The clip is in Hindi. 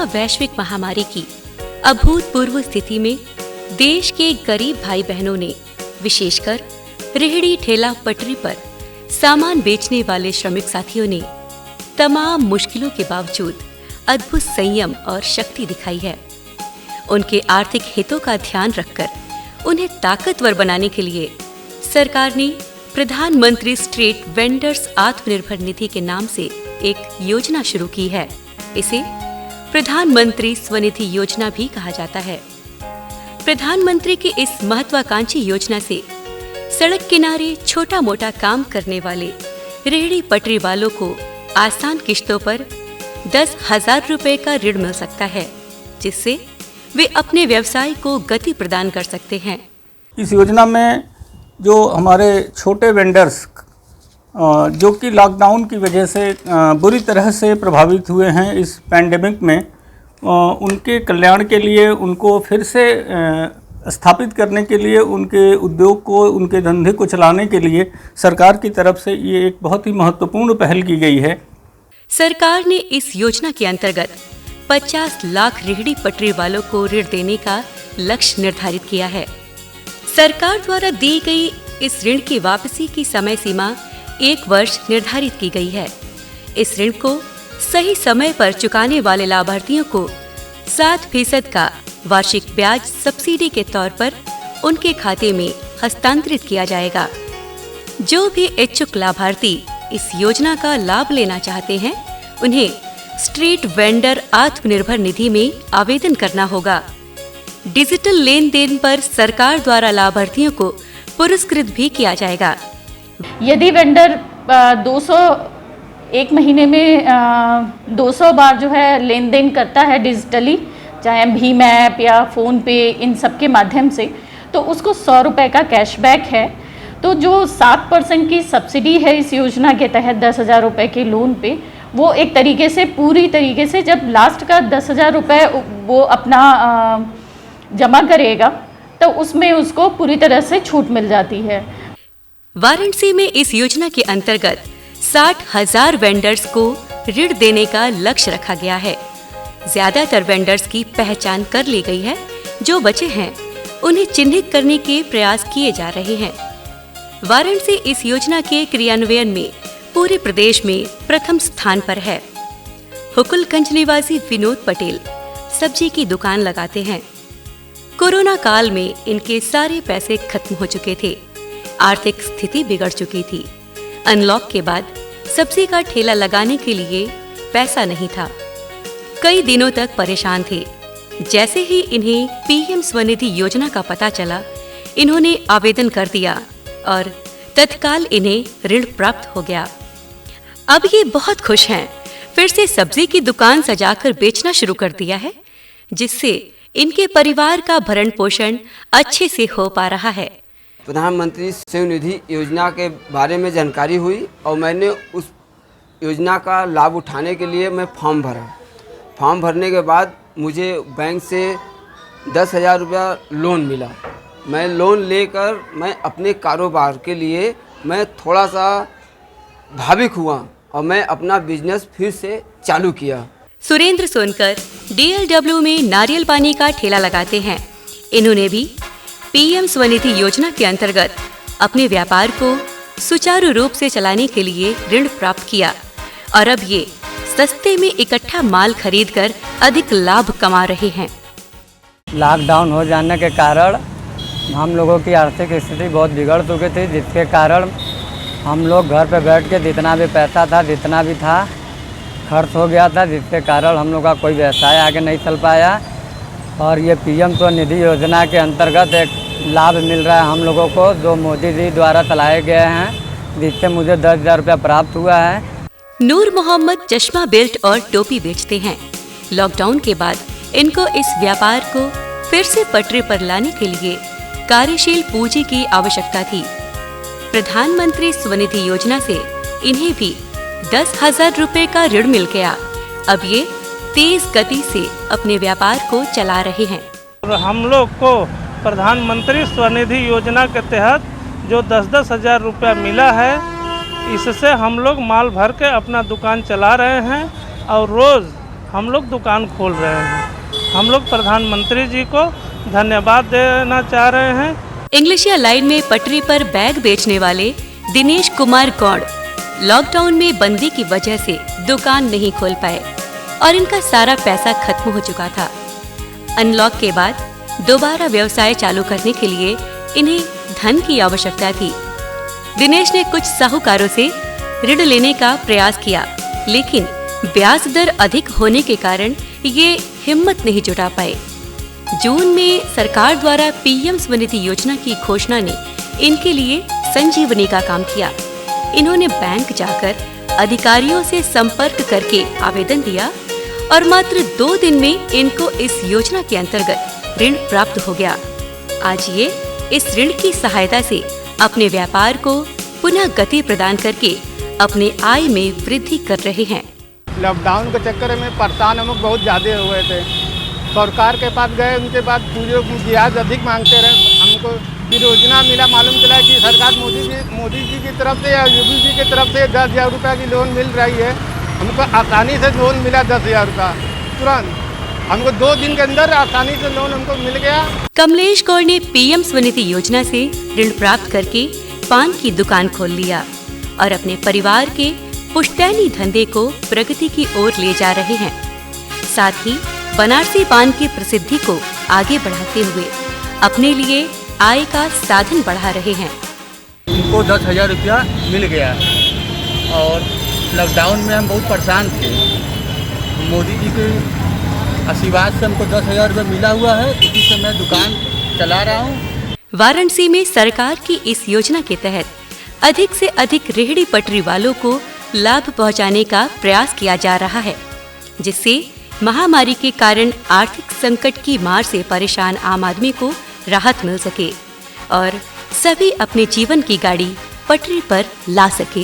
कोरोना वैश्विक महामारी की अभूतपूर्व स्थिति में देश के गरीब भाई बहनों ने, विशेषकर रेहड़ी ठेला पटरी पर सामान बेचने वाले श्रमिक साथियों ने तमाम मुश्किलों के बावजूद अद्भुत संयम और शक्ति दिखाई है। उनके आर्थिक हितों का ध्यान रखकर उन्हें ताकतवर बनाने के लिए सरकार ने प्रधानमंत्री स्ट्रीट वेंडर्स आत्मनिर्भर निधि के नाम से एक योजना शुरू की है। इसे प्रधानमंत्री स्वनिधि योजना भी कहा जाता है। प्रधानमंत्री की इस महत्वाकांक्षी योजना से सड़क किनारे छोटा मोटा काम करने वाले रेहड़ी पटरी वालों को आसान किश्तों पर 10,000 रुपए का ऋण मिल सकता है, जिससे वे अपने व्यवसाय को गति प्रदान कर सकते हैं। इस योजना में जो हमारे छोटे वेंडर्स जो कि लॉकडाउन की वजह से बुरी तरह से प्रभावित हुए हैं इस पैंडेमिक में, उनके कल्याण के लिए, उनको फिर से स्थापित करने के लिए, उनके उद्योग को, उनके धंधे को चलाने के लिए सरकार की तरफ से ये एक बहुत ही महत्वपूर्ण पहल की गई है। सरकार ने इस योजना के अंतर्गत 50 लाख रेहड़ी पटरी वालों को ऋण देने का लक्ष्य निर्धारित किया है। सरकार द्वारा दी गई इस ऋण की वापसी की समय सीमा 1 वर्ष निर्धारित की गई है। इस ऋण को सही समय पर चुकाने वाले लाभार्थियों को 7% का वार्षिक ब्याज सब्सिडी के तौर पर उनके खाते में हस्तांतरित किया जाएगा। जो भी इच्छुक लाभार्थी इस योजना का लाभ लेना चाहते हैं, उन्हें स्ट्रीट वेंडर आत्मनिर्भर निधि में आवेदन करना होगा। डिजिटल लेन देन पर सरकार द्वारा लाभार्थियों को पुरस्कृत भी किया जाएगा। यदि वेंडर 200 एक महीने में 200 बार जो है लेन देन करता है डिजिटली, चाहे भीम ऐप या फ़ोन पे, इन सब के माध्यम से, तो उसको 100 रुपये का कैशबैक है। तो जो 7% की सब्सिडी है इस योजना के तहत 10,000 रुपये के लोन पे, वो एक तरीके से पूरी तरीके से जब लास्ट का 10,000 रुपये वो अपना जमा करेगा तो उसमें उसको पूरी तरह से छूट मिल जाती है। वाराणसी में इस योजना के अंतर्गत 60,000 वेंडर्स को ऋण देने का लक्ष्य रखा गया है। ज्यादातर वेंडर्स की पहचान कर ली गई है। जो बचे हैं उन्हें चिन्हित करने के प्रयास किए जा रहे हैं। वाराणसी इस योजना के क्रियान्वयन में पूरे प्रदेश में प्रथम स्थान पर है। हुकुलगंज निवासी विनोद पटेल सब्जी की दुकान लगाते हैं। कोरोना काल में इनके सारे पैसे खत्म हो चुके थे। आर्थिक स्थिति बिगड़ चुकी थी। अनलॉक के बाद सब्जी का ठेला लगाने के लिए पैसा नहीं था। कई दिनों तक परेशान थे। जैसे ही इन्हें पीएम स्वनिधि योजना का पता चला, इन्होंने आवेदन कर दिया और तत्काल इन्हें ऋण प्राप्त हो गया। अब ये बहुत खुश हैं। फिर से सब्जी की दुकान सजाकर बेचना शुरू कर दिया है, जिससे इनके परिवार का भरण पोषण अच्छे से हो पा रहा है। प्रधानमंत्री स्वनिधि योजना के बारे में जानकारी हुई और मैंने उस योजना का लाभ उठाने के लिए मैं फॉर्म भरा। फॉर्म भरने के बाद मुझे बैंक से 10,000 रुपया लोन मिला। मैं लोन लेकर मैं अपने कारोबार के लिए मैं थोड़ा सा भावुक हुआ और मैं अपना बिजनेस फिर से चालू किया। सुरेंद्र सोनकर DLW में नारियल पानी का ठेला लगाते हैं। इन्होंने भी पीएम स्वनिधि योजना के अंतर्गत अपने व्यापार को सुचारू रूप से चलाने के लिए ऋण प्राप्त किया और अब ये सस्ते में इकट्ठा माल खरीदकर अधिक लाभ कमा रहे हैं। लॉकडाउन हो जाने के कारण हम लोगों की आर्थिक स्थिति बहुत बिगड़ चुकी थी, जिसके कारण हम लोग घर पे बैठ के जितना भी पैसा था, जितना भी था, खर्च हो गया था, जिसके कारण हम लोग का कोई व्यवसाय आगे नहीं चल पाया। और ये पीएम स्वनिधि योजना के अंतर्गत एक लाभ मिल रहा है हम लोगों को, जो मोदी जी द्वारा चलाए गए हैं, जिससे मुझे 10,000 रुपया प्राप्त हुआ है। नूर मोहम्मद चश्मा, बेल्ट और टोपी बेचते हैं। लॉकडाउन के बाद इनको इस व्यापार को फिर से पटरी पर लाने के लिए कार्यशील पूंजी की आवश्यकता थी। प्रधानमंत्री स्वनिधि योजना से इन्हें भी 10,000 रुपए का ऋण मिल गया। अब ये तेज गति से अपने व्यापार को चला रहे हैं। हम लोग को प्रधानमंत्री स्वनिधि योजना के तहत जो 10-10 हज़ार रुपया मिला है, इससे हम लोग माल भर के अपना दुकान चला रहे हैं और रोज़ हम लोग दुकान खोल रहे हैं। हम लोग प्रधानमंत्री जी को धन्यवाद देना चाह रहे हैं। इंग्लिशिया लाइन में पटरी पर बैग बेचने वाले दिनेश कुमार गौड़ लॉकडाउन में बंदी की वजह से दुकान नहीं खोल पाए और इनका सारा पैसा खत्म हो चुका था। अनलॉक के बाद दोबारा व्यवसाय चालू करने के लिए इन्हें धन की आवश्यकता थी। दिनेश ने कुछ साहूकारों से ऋण लेने का प्रयास किया, लेकिन ब्याज दर अधिक होने के कारण ये हिम्मत नहीं जुटा पाए। जून में सरकार द्वारा पीएम स्वनिधि योजना की घोषणा ने इनके लिए संजीवनी का काम किया। इन्होंने बैंक जाकर अधिकारियों से संपर्क करके आवेदन दिया और मात्र 2 दिन में इनको इस योजना के अंतर्गत ऋण प्राप्त हो गया। आज ये इस ऋण की सहायता से अपने व्यापार को पुनः गति प्रदान करके अपने आय में वृद्धि कर रहे हैं। लॉकडाउन के चक्कर में परेशान हम लोग बहुत ज़्यादा हो गए थे। सरकार के पास गए, उनके बाद पूरे ब्याज अधिक मांगते रहे। हमको फिर योजना मिला, मालूम चला कि सरकार मोदी जी की तरफ से या योगी जी की तरफ से 10,000 रुपये की लोन मिल रही है। हमको आसानी से लोन मिला 10,000 रुपये तुरंत। हमको 2 दिन के अंदर आसानी से लोन हमको मिल गया। कमलेश गौड़ ने पीएम स्वनिधि योजना से ऋण प्राप्त करके पान की दुकान खोल लिया और अपने परिवार के पुश्तैनी धंधे को प्रगति की ओर ले जा रहे हैं। साथ ही बनारसी पान की प्रसिद्धि को आगे बढ़ाते हुए अपने लिए आय का साधन बढ़ा रहे हैं। इनको 10,000 रुपया मिल गया और लॉकडाउन में हम बहुत परेशान थे। मोदी जी के आशीर्वाद से हमको 10,000 रुपया मिला हुआ है, इसी से मैं दुकान चला रहा हूँ। वाराणसी में सरकार की इस योजना के तहत अधिक से अधिक रेहड़ी पटरी वालों को लाभ पहुंचाने का प्रयास किया जा रहा है, जिससे महामारी के कारण आर्थिक संकट की मार से परेशान आम आदमी को राहत मिल सके और सभी अपने जीवन की गाड़ी पटरी पर ला सके।